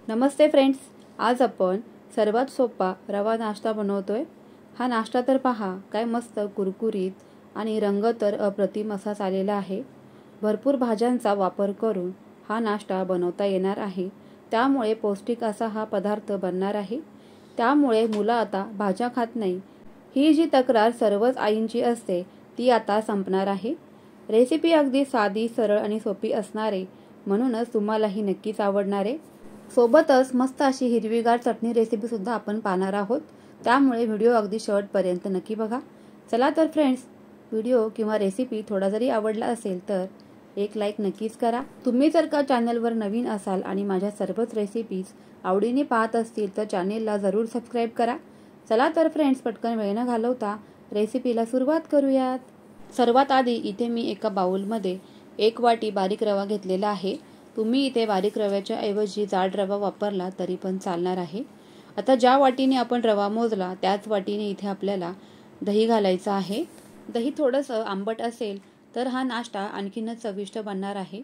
नमस्ते friends, आज आपण सर्वात सोपा रवा नाश्ता बनवतोय। हा नाश्ता तर पहा काय मस्त कुरकुरीत आणि रंग तर अप्रतिम असा आलेला आहे। भरपूर भाज्यांचा वापर करून हा नाश्ता बनवता येणार आहे, त्यामुळे पौष्टिक असा हा पदार्थ बनणार आहे। त्यामुळे मुलं आता भाज्या खात नाही ही जी तक्रार सर्वच आईंची असते ती आता संपणार आहे। रेसिपी अगदी साधी, सरळ आणि सोपी असणार आहे, म्हणूनच तुम्हालाही नक्कीच आवडणार आहे। सोबतच मस्त अशी हिरवीगार चटणी रेसिपी सुद्धा आपण पाहणार आहोत, त्यामुळे व्हिडिओ अगदी शेवटपर्यंत नक्की बघा। चला तर फ्रेंड्स, व्हिडिओ किंवा रेसिपी थोडा जरी आवडला असेल तर एक लाईक नक्कीच करा। तुम्ही जर का चॅनलवर नवीन असाल आणि माझ्या सर्वच रेसिपीज आवडीने पाहत असतील तर चॅनेलला जरूर सबस्क्राईब करा। चला तर फ्रेंड्स, पटकन वेळ न घालवता रेसिपीला सुरुवात करूयात। सर्वात आधी इथे मी एका बाउलमध्ये 1 वाटी बारीक रवा घेतलेला आहे। तुम्ही इथे बारीक रव्याच्या ऐवजी जाड रवा वापरला तरी पण चालणार आहे। आता ज्या वाटीने आपण रवा मोजला त्याच वाटीने इथे आपल्याला दही घालायचं आहे। दही थोडंसं आंबट असेल तर हा नाश्ता आणखीनच चविष्ट बनणार आहे।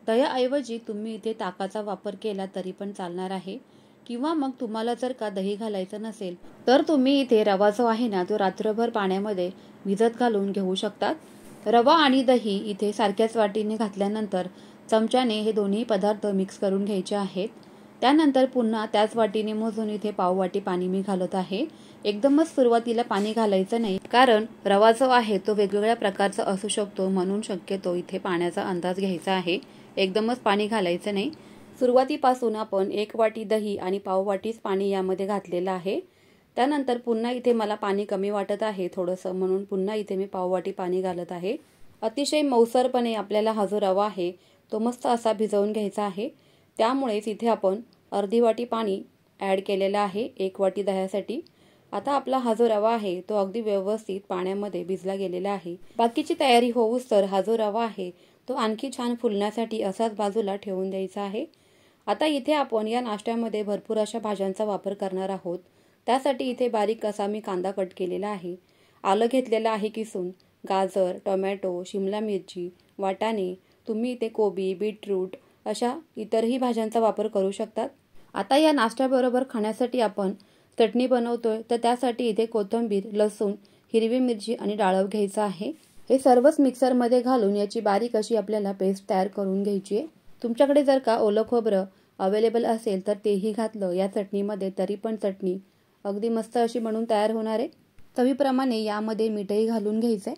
दह्याऐवजी तुम्ही इथे ताकाचा वापर केला तरी पण चालणार आहे, किंवा मग तुम्हाला जर का दही घालायचं नसेल तर तुम्ही इथे रवा जो आहे ना तो रात्रभर पाण्यामध्ये भिजत घालून घेऊ शकतात। रवा आणि दही इथे सारख्याच वाटीने घातल्यानंतर चमच्याने हे दोन्ही पदार्थ मिक्स करून घ्यायचे आहेत। त्यानंतर पुन्हा त्याच वाटीने मोजून इथे पाव वाटी पाणी मी घालत आहे। एकदमच सुरुवातीला पाणी घालायचं नाही, कारण रवा जो आहे तो वेगवेगळ्या प्रकारचा असू शकतो, म्हणून शक्यतो इथे पाण्याचा अंदाज घ्यायचा आहे। एकदमच पाणी घालायचं नाही। सुरुवातीपासून आपण 1 वाटी दही आणि पाव वाटीच पाणी यामध्ये घातलेलं आहे। त्यानंतर पुन्हा इथे मला पाणी कमी वाटत आहे थोडंसं, म्हणून पुन्हा इथे मी पाव वाटी पाणी घालत आहे। अतिशय मऊसरपणे आपल्याला हा जो रवा आहे तो मस्त असा भिजवून घ्यायचा आहे। त्यामुळेच इथे आपण अर्धी वाटी पाणी ॲड केलेलं आहे 1 वाटी दह्यासाठी। आता आपला हा जो रवा आहे तो अगदी व्यवस्थित पाण्यामध्ये भिजला गेलेला आहे। बाकीची तयारी होऊस तर हा जो रवा आहे तो आणखी छान फुलण्यासाठी असाच बाजूला ठेवून द्यायचा आहे। आता इथे आपण या नाश्त्यामध्ये भरपूर अशा भाज्यांचा वापर करणार आहोत। त्यासाठी इथे बारीक असा मी कांदा कट केलेला आहे, आलं घेतलेलं आहे किसून, गाजर, टोमॅटो, शिमला मिरची, वाटाणे, तुम्ही इथे कोबी, बीटरूट अशा इतरही भाज्यांचा वापर करू शकतात। आता या नाश्त्याबरोबर खाण्यासाठी आपण चटणी बनवतोय, तर त्यासाठी इथे कोथिंबीर, लसूण, हिरवी मिरची आणि डाळव घ्यायचं आहे। हे सर्वच मिक्सरमध्ये घालून याची बारीक अशी आपल्याला पेस्ट तयार करून घ्यायची आहे। तुमच्याकडे जर का ओलं खोबरं अवेलेबल असेल तर तेही घातलं या चटणीमध्ये तरी पण चटणी अगदी मस्त अशी बनून तयार होणार आहे। चवीप्रमाणे यामध्ये मीठही घालून घ्यायचंय।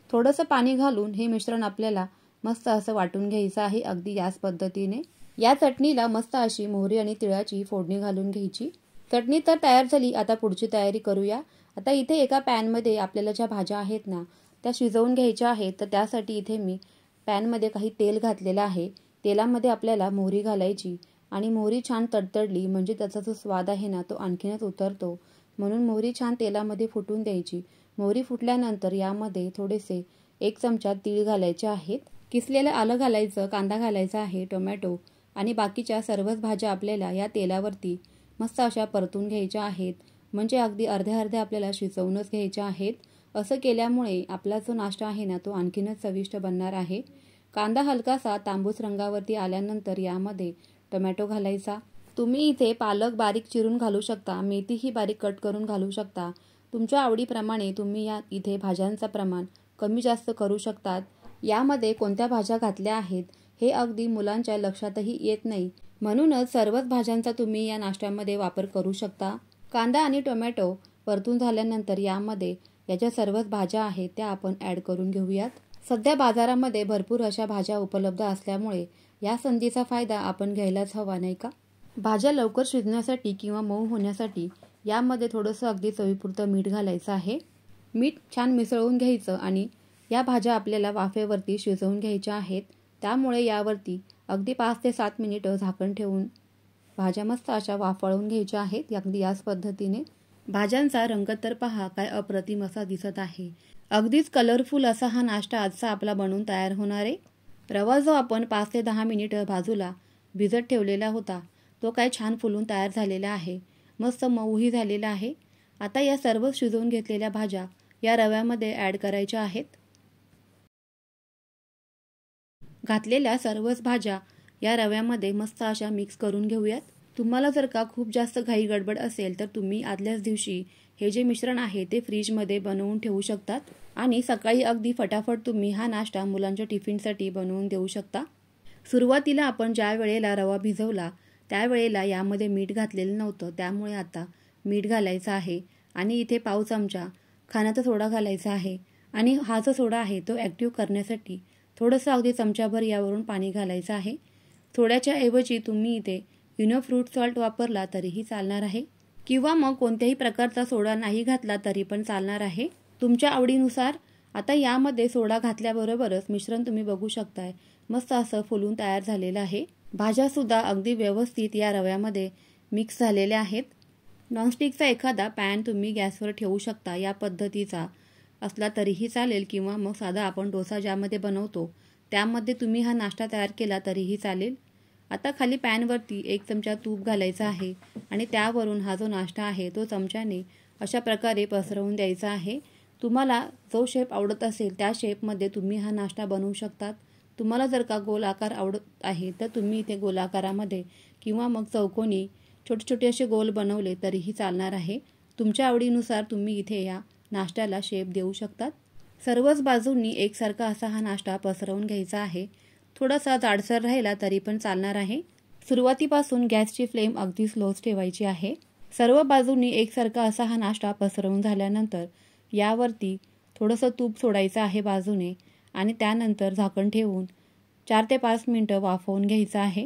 थोडंसं पाणी घालून हे मिश्रण आपल्याला मस्त असं वाटून घ्यायचं आहे, अगदी याच पद्धतीने। या चटणीला मस्त अशी मोहरी आणि तिळाची फोडणी घालून घ्यायची। चटणी तर तयार झाली, आता पुढची तयारी करूया। आता इथे एका पॅनमध्ये आपल्याला ज्या भाज्या आहेत ना त्या शिजवून घ्यायच्या आहेत, तर त्यासाठी इथे मी पॅनमध्ये काही तेल घातलेलं आहे। तेलामध्ये आपल्याला मोहरी घालायची आणि मोहरी छान तडतडली म्हणजे त्याचा जो स्वाद आहे ना तो आणखीनच उतरतो, म्हणून मोहरी छान तेलामध्ये फुटून द्यायची। मोहरी फुटल्यानंतर यामध्ये थोडेसे 1 चमचा तीळ घालायचे आहेत, किसलेलं आलं घालायचं, कांदा घालायचा आहे, टोमॅटो आणि बाकीच्या सर्वच भाज्या आपल्याला या तेलावरती मस्त अशा परतून घ्यायच्या आहेत, म्हणजे अगदी अर्ध्या अर्ध्या आपल्याला शिजवूनच घ्यायच्या आहेत। असं केल्यामुळे आपला जो नाश्ता आहे ना तो आणखीनच चविष्ट बनणार आहे। कांदा हलकासा तांबूस रंगावरती आल्यानंतर यामध्ये टोमॅटो घालायचा। तुम्ही इथे पालक बारीक चिरून घालू शकता, मेथीही बारीक कट करून घालू शकता। तुमच्या आवडीप्रमाणे तुम्ही या इथे भाज्यांचं प्रमाण कमी जास्त करू शकतात। यामध्ये कोणत्या भाज्या घातल्या आहेत हे अगदी मुलांच्या लक्षातही येत नाही, म्हणूनच सर्वच भाज्यांचा तुम्ही या नाश्त्यामध्ये वापर करू शकता। कांदा आणि टोमॅटो परतून झाल्यानंतर यामध्ये याच्या सर्वच भाज्या आहेत त्या आपण ॲड करून घेऊयात। सध्या बाजारामध्ये भरपूर अशा भाज्या उपलब्ध असल्यामुळे या संधीचा फायदा आपण घ्यायलाच हवा, नाही का? भाज्या लवकर शिजण्यासाठी किंवा मऊ होण्यासाठी यामध्ये थोडंसं अगदी चवीपुरतं मीठ घालायचं आहे। मीठ छान मिसळून घ्यायचं आणि या भाज्या आपल्याला वाफेवरती शिजवून घ्यायच्या आहेत। त्यामुळे यावरती अगदी 5 ते 7 मिनिटं झाकण ठेवून भाज्या मस्त अशा वाफळून घ्यायच्या आहेत, अगदी याच पद्धतीने। भाज्यांचा रंग तर पहा काय अप्रतिम असा दिसत आहे। अगदीच कलरफुल असा हा नाश्ता आजचा आपला बनून तयार होणार आहे। रवा जो आपण 5 ते 10 मिनिटं बाजूला भिजत ठेवलेला होता तो काय छान फुलून तयार झालेला आहे, मस्त मऊही झालेला आहे। आता या सर्व शिजवून घेतलेल्या भाज्या या रव्यामध्ये ॲड करायच्या आहेत। घातलेल्या सर्वच भाज्या या रव्यामध्ये मस्त अशा मिक्स करून घेऊयात। तुम्हाला जर का खूप जास्त घाई गडबड असेल तर तुम्ही आदल्याच दिवशी हे जे मिश्रण आहे ते फ्रीजमध्ये बनवून ठेवू शकतात आणि सकाळी अगदी फटाफट तुम्ही हा नाश्ता मुलांच्या टिफिनसाठी बनवून देऊ शकता। सुरुवातीला आपण ज्या वेळेला रवा भिजवला त्यावेळेला यामध्ये मीठ घातलेलं नव्हतं, त्यामुळे आता मीठ घालायचं आहे आणि इथे पाव चमचा खाण्याचा सोडा घालायचा आहे आणि हा जो सोडा आहे तो ॲक्टिव्ह करण्यासाठी थोडंसं अगदी चमचाभर यावरून पाणी घालायचं आहे। सोड्याच्या ऐवजी तुम्ही इथे इनो फ्रूट सॉल्ट वापरला तरीही चालणार आहे किंवा मग कोणत्याही प्रकारचा सोडा नाही घातला तरी पण चालणार आहे, तुमच्या आवडीनुसार। आता यामध्ये सोडा घातल्याबरोबरच मिश्रण तुम्ही बघू शकताय मस्त असं फुलून तयार झालेलं आहे। भाज्या सुद्धा अगदी व्यवस्थित या रव्यामध्ये मिक्स झालेल्या आहेत। नॉनस्टिकचा एखादा पॅन तुम्ही गॅसवर ठेवू शकता, या पद्धतीचा असला तरीही चालेल किंवा मग साधा आपण डोसा ज्यामध्ये बनवतो त्यामध्ये तुम्ही हा नाश्ता तयार केला तरीही चालेल। आता खाली पॅनवरती 1 चमचा तूप घालायचा आहे आणि त्यावरून हा जो नाश्ता आहे तो चमच्याने अशा प्रकारे पसरवून द्यायचा आहे। तुम्हाला जो शेप आवडत असेल त्या शेपमध्ये तुम्ही हा नाश्ता बनवू शकतात। तुम्हाला जर का गोल आकार आवडत आहे तर तुम्ही इथे गोलाकारामध्ये किंवा मग चौकोनी छोटे छोटे असे गोल बनवले तरीही चालणार आहे। तुमच्या आवडीनुसार तुम्ही इथे या नाश्त्याला शेप देऊ शकतात। सर्वच बाजूंनी एकसारखा असा हा नाश्ता पसरवून घ्यायचा आहे। थोडासा जाडसर राहिला तरी पण चालणार आहे। सुरुवातीपासून गॅसची फ्लेम अगदी स्लोच ठेवायची आहे। सर्व बाजूंनी एकसारखा असा हा नाश्ता पसरवून झाल्यानंतर यावरती थोडंसं तूप सोडायचं आहे बाजूने आणि त्यानंतर झाकण ठेवून 4 ते 5 मिनिटं वाफवून घ्यायचं आहे।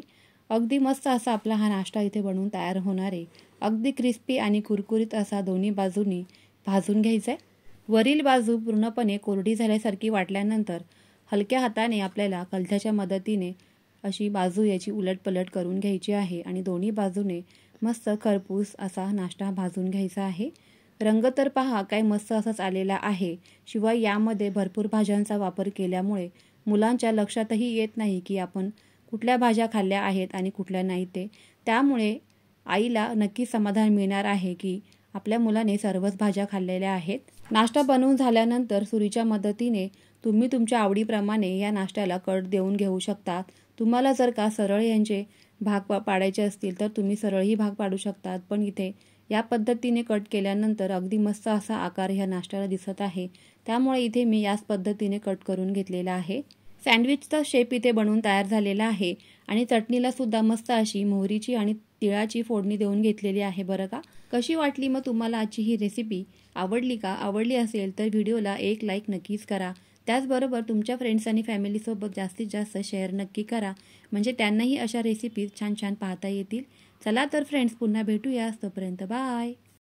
अगदी मस्त असा आपला हा नाश्ता इथे बनवून तयार होणार आहे। अगदी क्रिस्पी आणि कुरकुरीत असा दोन्ही बाजूंनी भाजून घ्यायचा आहे। वरील बाजू पूर्णपणे कोरडी झाल्यासारखी वाटल्यानंतर हलक्या हाताने आपल्याला कलथ्याच्या मदतीने अशी बाजू याची उलटपलट करून घ्यायची आहे आणि दोन्ही बाजूने मस्त खरपूस असा नाश्ता भाजून घ्यायचा आहे। रंग तर पहा काय मस्त असाच आलेला आहे। शिवाय यामध्ये भरपूर भाज्यांचा वापर केल्यामुळे मुलांच्या लक्षातही येत नाही की आपण कुठल्या भाज्या खाल्ल्या आहेत आणि कुठल्या नाही ते, त्यामुळे आईला नक्की समाधान मिळणार आहे की आपल्या मुलाने सर्वच भाज्या खाल्लेल्या आहेत। नाश्ता बनवून झाल्यानंतर सुरीच्या मदतीने तुम्ही तुमच्या आवडीप्रमाणे या नाश्त्याला कट देऊन घेऊ शकता। तुम्हाला जर का सरळ यांचे भाग पाडायचे असतील तर तुम्ही सरळही भाग पाडू शकतात, पण इथे या पद्धतीने कट केल्यानंतर अगदी मस्त असा आकार ह्या नाश्त्याला दिसत आहे, त्यामुळे इथे मी याच पद्धतीने कट करून घेतलेला आहे। सँडविचचा शेप इथे बनवून तयार झालेला आहे आणि चटणीला सुद्धा मस्त अशी मोहरीची आणि तिळाची फोडणी देऊन घेतलेली आहे बरं का। कशी वाटली मग तुम्हाला आजची ही रेसिपी? आवडली का? आवडली असेल तर व्हिडिओला एक लाईक नक्कीच करा। त्याचबरोबर तुमच्या फ्रेंड्स आणि फॅमिलीसोबत जास्तीत जास्त शेअर नक्की करा, म्हणजे त्यांनाही अशा रेसिपीज छान छान पाहता येतील। चला तर फ्रेंड्स, पुन्हा भेटूया, तोपर्यंत बाय।